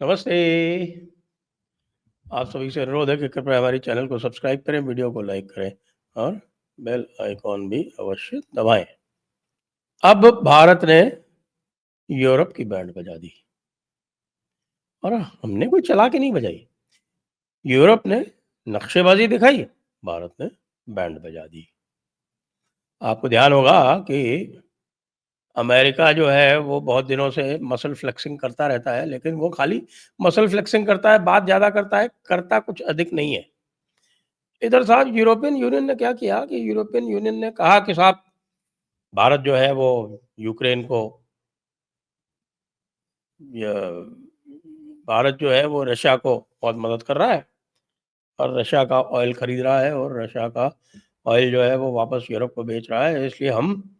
नमस्ते। आप सभी से अनुरोध है कि कृपया हमारे चैनल को सब्सक्राइब करें, वीडियो को लाइक करें और बेल आइकॉन भी अवश्य दबाएं। अब भारत ने यूरोप की बैंड बजा दी और हमने कोई चला के नहीं बजाई। यूरोप ने नक्शेबाजी दिखाई, भारत ने बैंड बजा दी। आपको ध्यान होगा कि अमेरिका जो है वो बहुत दिनों से मसल फ्लेक्सिंग करता रहता है, लेकिन वो खाली मसल फ्लेक्सिंग करता है, बात ज़्यादा करता है, करता कुछ अधिक नहीं है। इधर साहब यूरोपियन यूनियन ने क्या किया कि यूरोपियन यूनियन ने कहा कि साहब भारत जो है वो यूक्रेन को या भारत जो है वो रशिया को बहुत मदद कर रहा है और रशिया का ऑयल खरीद रहा है और रशिया का ऑयल जो है वो वापस यूरोप को बेच रहा है, इसलिए हम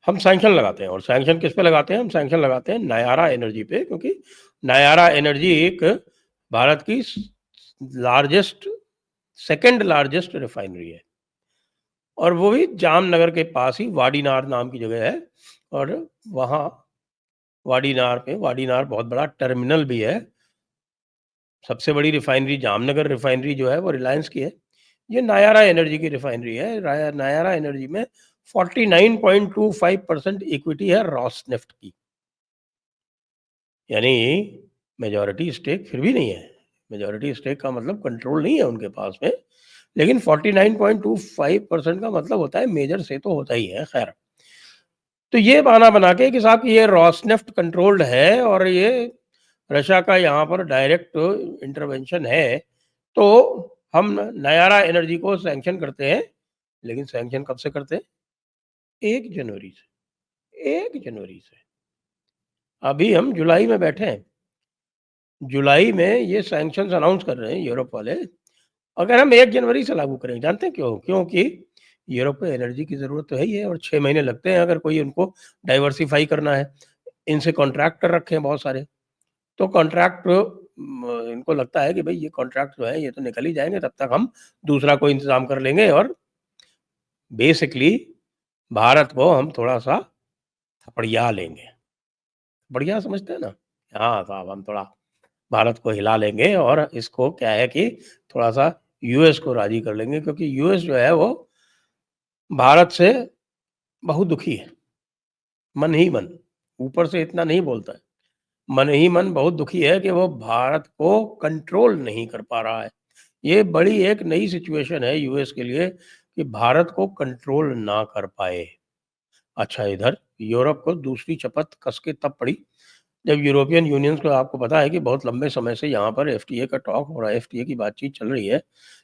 सैंक्शन लगाते हैं। और सैंक्शन किस पे लगाते हैं? हम सैंक्शन लगाते हैं नायारा एनर्जी पे, क्योंकि नायारा एनर्जी एक भारत की लार्जेस्ट सेकंड लार्जेस्ट रिफाइनरी है और वो भी जामनगर के पास ही वाडीनार नाम की जगह है। और वहाँ वाडीनार बहुत बड़ा टर्मिनल भी है। सबसे बड़ी रिफाइनरी जामनगर रिफाइनरी जो है वो रिलायंस की है। ये नायारा एनर्जी की रिफाइनरी है। नायारा एनर्जी में 49.25% इक्विटी है रॉसनेफ्ट की, यानी मेजॉरिटी स्टेक फिर भी नहीं है। मेजॉरिटी स्टेक का मतलब कंट्रोल नहीं है उनके पास में, लेकिन 49.25% का मतलब होता है मेजर से तो होता ही है। खैर, तो ये बहाना बना के कि साहब ये रॉसनेफ्ट कंट्रोल्ड है और ये रशिया का यहाँ पर डायरेक्ट इंटरवेंशन है, तो हम नयारा एनर्जी को सैंक्शन करते हैं। लेकिन सैंक्शन कब से करते हैं? 1 जनवरी से। 1 जनवरी से। अभी हम जुलाई में बैठे हैं। जुलाई में ये सैंक्शंस अनाउंस कर रहे हैं यूरोप वाले। अगर हम 1 जनवरी से लागू करें, जानते हैं क्यों? क्योंकि यूरोप को एनर्जी की ज़रूरत तो है ही है और 6 महीने लगते हैं अगर कोई उनको डाइवर्सिफ़ाई करना है। इनसे कॉन्ट्रैक्ट कर रखे हैं बहुत सारे। तो कॉन्ट्रैक्ट इनको लगता है कि भई ये कॉन्ट्रैक्ट जो है ये तो निकल ही जाएँगे, तब तक हम दूसरा कोई इंतज़ाम कर लेंगे और बेसिकली भारत को हम थोड़ा-सा थपड़िया लेंगे। बढ़िया समझते हैं ना? हाँ, साहब हम थोड़ा भारत को हिला लेंगे और इसको क्या है कि थोड़ा-सा यूएस को राज़ी कर लेंगे, क्योंकि यूएस जो है वो भारत से बहुत दुखी है। मन ही मन, ऊपर से इतना नहीं बोलता है। मन ही मन बहुत दुखी है कि वो भारत को कंट्रोल नहीं कर पा रहा है। ये बड़ी एक नई सिचुएशन है यूएस के लिए कि भारत को कंट्रोल ना कर पाए। अच्छा, इधर यूरोप को दूसरी चपत कस के तब पड़ी जब यूरोपियन यूनियन को, आपको पता है कि बहुत लंबे समय से यहाँ पर एफटीए का टॉक हो रहा है, एफटीए की बातचीत चल रही है।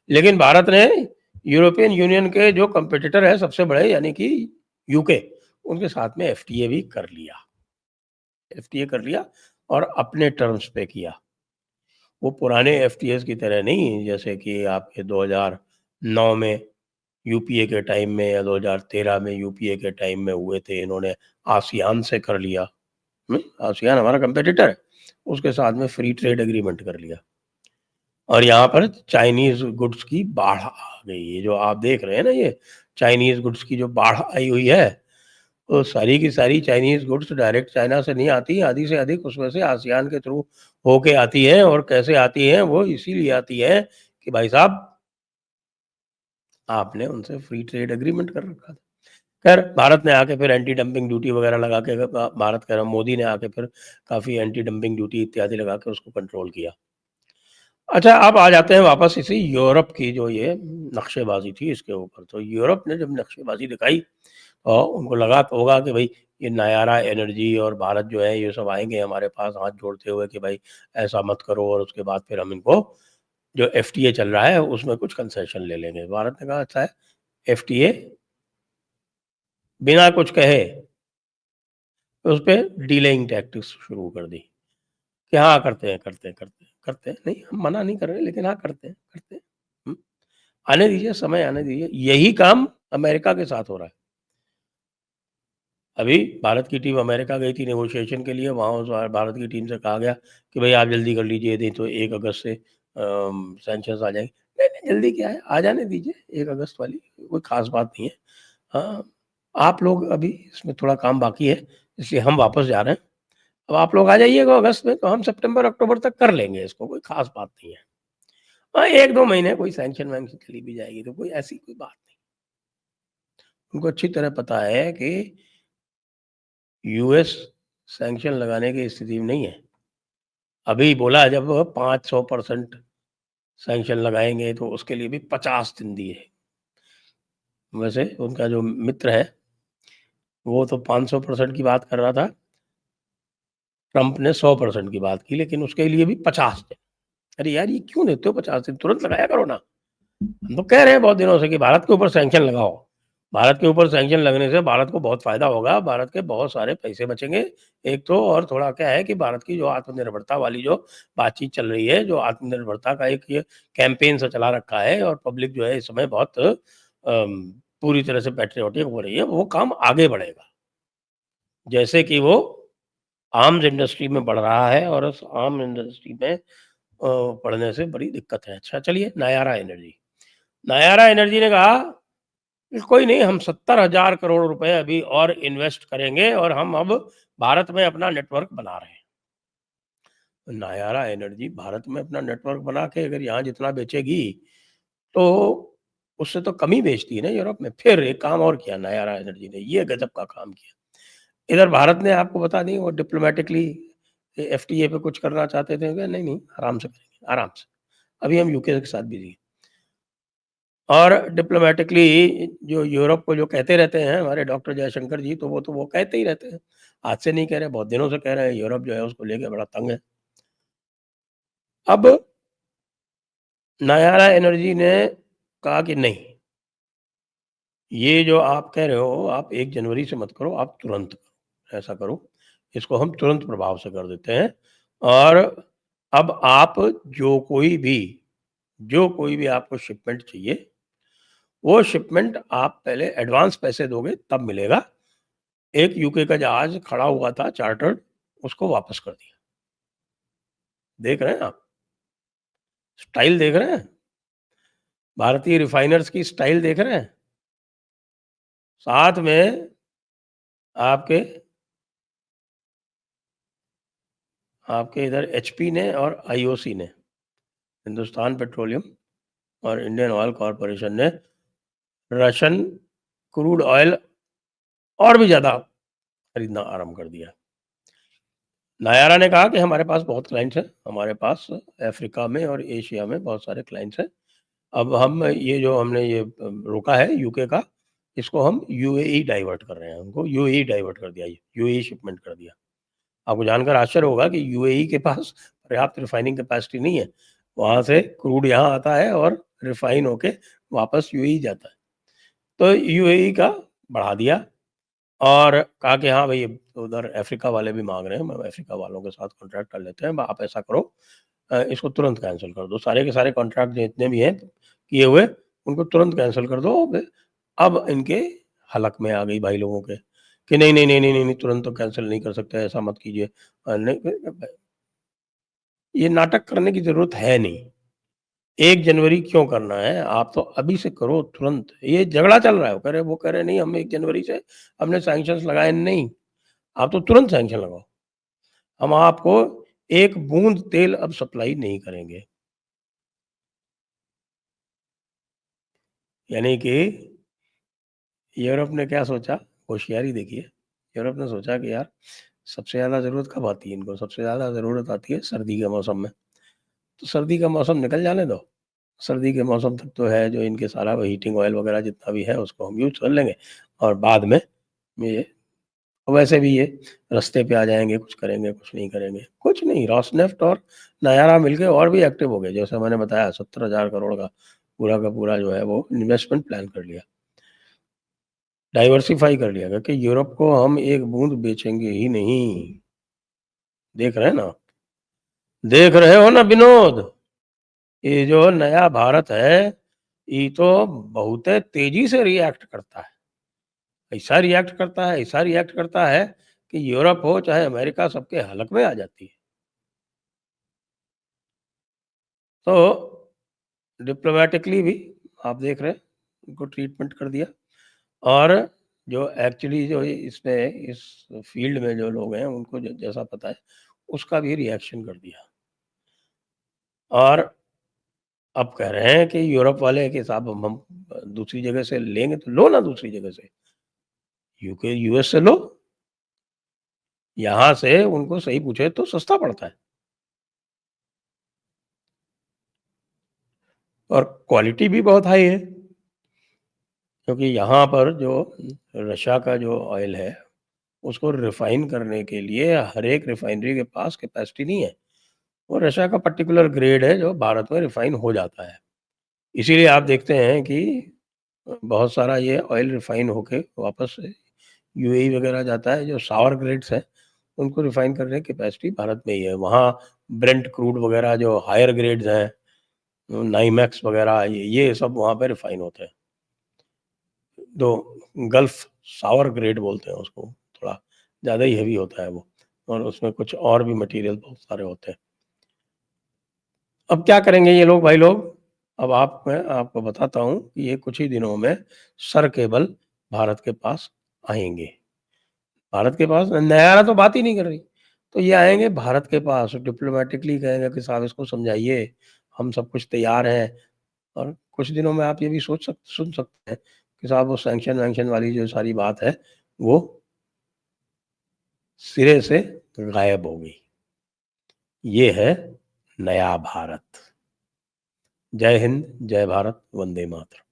लेकिन भारत ने यूरोपियन यूनियन के जो कॉम्पिटिटर है सबसे बड़े यानी कि यूके, उनके साथ में एफटीए भी कर लिया। एफटीए कर लिया और अपने टर्म्स पे किया। वो पुराने एफटीएस की तरह नहीं, जैसे कि आपके 2009 में यूपीए के टाइम में या 2013 में यूपीए के टाइम में हुए थे। इन्होंने आसियान से कर लिया। आसियान हमारा कंपेटिटर है, उसके साथ में फ्री ट्रेड एग्रीमेंट कर लिया और यहाँ पर चाइनीज गुड्स की बाढ़ आ गई। ये जो आप देख रहे हैं ना, ये चाइनीज गुड्स की जो बाढ़ आई हुई है, तो सारी की सारी चाइनीज गुड्स डायरेक्ट चाइना से नहीं आती, आधी से अधिक उसमें से आसियान के थ्रू होके आती है। और कैसे आती है? वो इसीलिए आती है कि भाई साहब आपने उनसे फ्री ट्रेड एग्रीमेंट कर रखा था। खैर, भारत ने आके फिर एंटी डंपिंग ड्यूटी वगैरह लगा के, भारत कह रहा हूँ, मोदी ने आके फिर काफ़ी एंटी डंपिंग ड्यूटी इत्यादि लगा के उसको कंट्रोल किया। अच्छा, अब आ जाते हैं वापस इसी यूरोप की जो ये नक्शेबाजी थी इसके ऊपर। तो यूरोप ने जब नक्शेबाजी दिखाई और उनको लगा तो होगा कि भाई ये नायारा एनर्जी और भारत जो है ये सब आएँगे हमारे पास हाथ जोड़ते हुए कि भाई ऐसा मत करो, और उसके बाद फिर हम इनको जो एफटीए चल रहा है उसमें कुछ कंसेशन ले लेंगे। भारत ने कहा अच्छा है, एफटीए बिना कुछ कहे उसपे डीलेइंग टैक्टिक्स शुरू कर दी कि हाँ, करते हैं। नहीं, हम मना नहीं कर रहे, लेकिन हाँ, करते हैं। हुँ, आने दीजिए, समय आने दीजिए। यही काम अमेरिका के साथ हो रहा है। अभी भारत की टीम अमेरिका गई थी नेगोशिएशन के लिए, वहाँ उस भारत की टीम से कहा गया कि भई आप जल्दी कर लीजिए, नहीं तो 1 अगस्त से सैंक्शंस आ जाएँगे। नहीं, नहीं, जल्दी क्या है, आ जाने दीजिए 1 अगस्त वाली, कोई ख़ास बात नहीं है। हाँ, आप लोग अभी इसमें थोड़ा काम बाकी है, इसलिए हम वापस जा रहे हैं। अब आप लोग आ जाइएगा अगस्त में, तो हम सितंबर अक्टूबर तक कर लेंगे इसको, कोई ख़ास बात नहीं है। हाँ, 1-2 महीने कोई सैंक्शन-वैंक्शन चली भी जाएगी, तो कोई ऐसी कोई बात नहीं। उनको अच्छी तरह पता है कि यूएस सैंक्शन लगाने की स्थिति में नहीं है। अभी बोला जब 500% सैंक्शन लगाएँगे, तो उसके लिए भी 50 दिन दिए। वैसे उनका जो मित्र है, वो तो 500% की बात कर रहा था, ट्रंप ने 100% की बात की, लेकिन उसके लिए भी 50 दिन। अरे यार, ये क्यों देते हो 50 दिन? तुरंत लगाया करो ना। हम तो कह रहे हैं बहुत दिनों से कि भारत के ऊपर सैंक्शन लगाओ। भारत के ऊपर सैंक्शन लगने से भारत को बहुत फ़ायदा होगा, भारत के बहुत सारे पैसे बचेंगे। एक तो और थोड़ा क्या है कि भारत की जो आत्मनिर्भरता वाली जो बातचीत चल रही है, जो आत्मनिर्भरता का एक ये कैंपेन सा चला रखा है, और पब्लिक जो है इस समय बहुत पूरी तरह से पैट्रियोटिक हो रही है, वो काम आगे बढ़ेगा। जैसे कि वो आर्म्स इंडस्ट्री में बढ़ रहा है, और उस आर्म इंडस्ट्री में बढ़ने से बड़ी दिक्कत है। अच्छा चलिए, नायारा एनर्जी। नायारा एनर्जी ने कहा कि कोई नहीं, हम 70,000 करोड़ रुपए अभी और इन्वेस्ट करेंगे, और हम अब भारत में अपना नेटवर्क बना रहे हैं। नायारा एनर्जी भारत में अपना नेटवर्क बना के अगर यहाँ जितना बेचेगी, तो उससे तो कम ही बेचती है ना यूरोप में। फिर एक काम और किया नायारा एनर्जी ने, ये गजब का काम किया। इधर भारत ने आपको बता दी, वो डिप्लोमैटिकली एफटीए पे कुछ करना चाहते थे, नहीं, नहीं, आराम से करेंगे, आराम से। अभी हम यूके के साथ बिज़ी हैं। और डिप्लोमैटिकली जो यूरोप को जो कहते रहते हैं हमारे डॉक्टर जयशंकर जी, तो वो कहते ही रहते हैं। आज से नहीं कह रहे, बहुत दिनों से कह रहे हैं, यूरोप जो है उसको लेके बड़ा तंग है। अब नायारा एनर्जी ने कहा कि नहीं, ये जो आप कह रहे हो, आप 1 जनवरी से मत करो, आप तुरंत करो, ऐसा करो, इसको हम तुरंत प्रभाव से कर देते हैं। और अब आप जो कोई भी आपको शिपमेंट चाहिए, वो शिपमेंट आप पहले एडवांस पैसे दोगे तब मिलेगा। एक यूके का जहाज खड़ा हुआ था चार्टर्ड, उसको वापस कर दिया। देख रहे हैं आप? स्टाइल देख रहे हैं? भारतीय रिफाइनर्स की स्टाइल देख रहे हैं? साथ में आपके आपके इधर एचपी ने और आईओसी ने, हिंदुस्तान पेट्रोलियम और इंडियन ऑयल कॉर्पोरेशन ने रशियन क्रूड ऑयल और भी ज़्यादा खरीदना आरंभ कर दिया। नायारा ने कहा कि हमारे पास बहुत क्लाइंट्स हैं, हमारे पास अफ्रीका में और एशिया में बहुत सारे क्लाइंट्स हैं। अब हम ये जो हमने ये रोका है यूके का, इसको हम यूएई डाइवर्ट कर रहे हैं, उनको यूएई डाइवर्ट कर दिया, यूएई शिपमेंट कर दिया। आपको जानकर आश्चर्य होगा कि यूएई के पास पर्याप्त रिफाइनिंग कैपेसिटी नहीं है। वहाँ से क्रूड यहाँ आता है और रिफाइन होके वापस यूएई जाता है। तो यूएई का बढ़ा दिया, और कहा कि हाँ भई, उधर अफ्रीका वाले भी माँग रहे हैं, हम अफ्रीका वालों के साथ कॉन्ट्रैक्ट कर लेते हैं। आप ऐसा करो, इसको तुरंत कैंसल कर दो। सारे के सारे कॉन्ट्रैक्ट जितने भी हैं किए हुए, उनको तुरंत कैंसल कर दो। अब इनके हलक में आ गई भाई लोगों के कि नहीं, नहीं, नहीं, नहीं, नहीं, नहीं, तुरंत तो कैंसल नहीं कर सकते, ऐसा मत कीजिए। नहीं, ये नाटक करने की ज़रूरत है नहीं। 1 जनवरी क्यों करना है? आप तो अभी से करो तुरंत। ये झगड़ा चल रहा है, वो कह रहे नहीं, हम 1 जनवरी से हमने सैंक्शंस लगाए नहीं। आप तो तुरंत सैंक्शन लगाओ। हम आपको एक बूंद तेल अब सप्लाई नहीं करेंगे। यानी कि यूरोप ने क्या सोचा, होशियारी देखिए। यूरोप ने सोचा कि यार, सबसे ज़्यादा ज़रूरत कब आती है इनको? सबसे ज़्यादा ज़रूरत आती है सर्दी के मौसम में। तो सर्दी का मौसम निकल जाने दो। सर्दी के मौसम तक तो है जो इनके सारा वो हीटिंग ऑयल वगैरह जितना भी है उसको हम यूज़ कर लेंगे, और बाद में ये वैसे भी ये रास्ते पे आ जाएँगे, कुछ करेंगे, कुछ नहीं करेंगे। कुछ नहीं, रोसनेफ्ट और नायारा मिलके और भी एक्टिव हो गए। जैसे मैंने बताया, 70,000 करोड़ का पूरा जो है वो इन्वेस्टमेंट प्लान कर लिया। डाइवर्सिफ़ाई कर लिया कि यूरोप को हम एक बूँद बेचेंगे ही नहीं। देख रहे हैं ना? देख रहे हो ना विनोद? ये जो नया भारत है, ये तो बहुत तेज़ी से रिएक्ट करता है। ऐसा रिएक्ट करता है कि यूरोप हो चाहे अमेरिका, सबके हलक में आ जाती है। तो डिप्लोमैटिकली भी आप देख रहे हैं, उनको ट्रीटमेंट कर दिया। और जो एक्चुअली जो इसमें इस फ़ील्ड में जो लोग हैं उनको ज जैसा पता है, उसका भी रिएक्शन कर दिया। और अब कह रहे हैं कि यूरोप वाले कि साहब हम दूसरी जगह से लेंगे तो लो ना दूसरी जगह से, यूके, यूएस से लो। यहाँ से उनको सही पूछे तो सस्ता पड़ता है और क्वालिटी भी बहुत हाई है। क्योंकि यहाँ पर जो रशिया का जो ऑयल है, उसको रिफ़ाइन करने के लिए हर एक रिफ़ाइनरी के पास कैपेसिटी नहीं है। वो रशिया का पर्टिकुलर ग्रेड है जो भारत में रिफ़ाइन हो जाता है। इसीलिए आप देखते हैं कि बहुत सारा ये ऑयल रिफ़ाइन होके वापस यूएई वगैरह जाता है, जो सावर ग्रेड्स हैं, उनको रिफ़ाइन करने की कैपेसिटी भारत में ही है। वहाँ ब्रेंट क्रूड वगैरह जो हायर ग्रेड्स हैं, नाइमेक्स वगैरह ये सब वहाँ पे रिफ़ाइन होते हैं। तो गल्फ सावर ग्रेड बोलते हैं उसको, थोड़ा ज़्यादा ही हेवी होता है वो और उसमें कुछ और भी मटीरियल बहुत सारे होते हैं। अब क्या करेंगे ये लोग भाई लोग? अब मैं आपको बताता हूँ कि ये कुछ ही दिनों में सर केबल भारत के पास आएँगे। भारत के पास नयारा तो बात ही नहीं कर रही। तो ये आएँगे भारत के पास डिप्लोमैटिकली कहेंगे कि साहब इसको समझाइए, हम सब कुछ तैयार हैं और कुछ दिनों में आप ये भी सुन सकते हैं कि साहब वो सैंक्शन-वैंक्शन वाली जो सारी बात है, वो सिरे से गायब हो गई। ये है नया भारत। जय हिंद, जय भारत, वंदे मातरम।